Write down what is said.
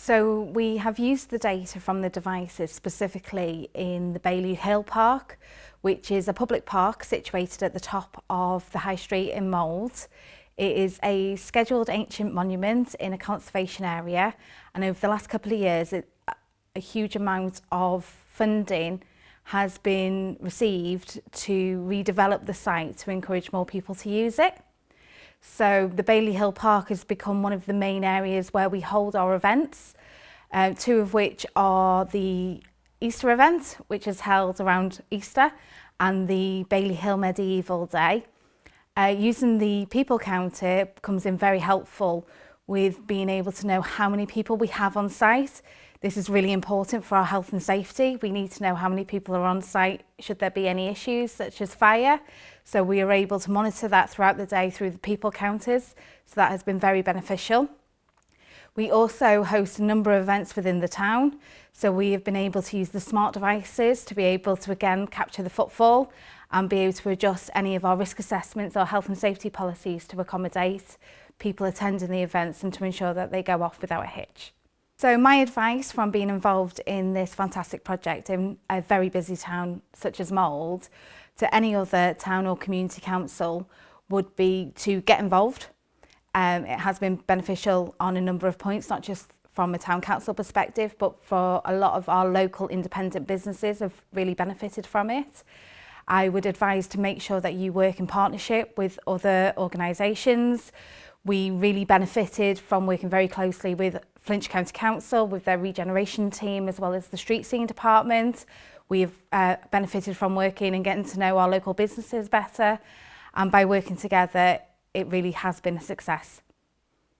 So we have used the data from the devices specifically in the Bailey Hill Park, which is a public park situated at the top of the High Street in Ymwelodd. It is a scheduled ancient monument in a conservation area, and over the last couple of years a huge amount of funding has been received to redevelop the site to encourage more people to use it. So the Bailey Hill Park has become one of the main areas where we hold our events, two of which are the Easter event, which is held around Easter, and the Bailey Hill Medieval Day. Using the people counter comes in very helpful with being able to know how many people we have on site. This is really important for our health and safety. We need to know how many people are on site should there be any issues such as fire. So we are able to monitor that throughout the day through the people counters. So that has been very beneficial. We also host a number of events within the town. So we have been able to use the smart devices to be able to again capture the footfall and be able to adjust any of our risk assessments or health and safety policies to accommodate people attending the events and to ensure that they go off without a hitch. So my advice from being involved in this fantastic project in a very busy town such as Ymwelodd to any other town or community council would be to get involved. It has been beneficial on a number of points, not just from a town council perspective, but for a lot of our local independent businesses have really benefited from it. I would advise to make sure that you work in partnership with other organisations. We really benefited from working very closely with Flintshire County Council, with their regeneration team, as well as the street scene department. We've benefited from working and getting to know our local businesses better. And by working together, it really has been a success.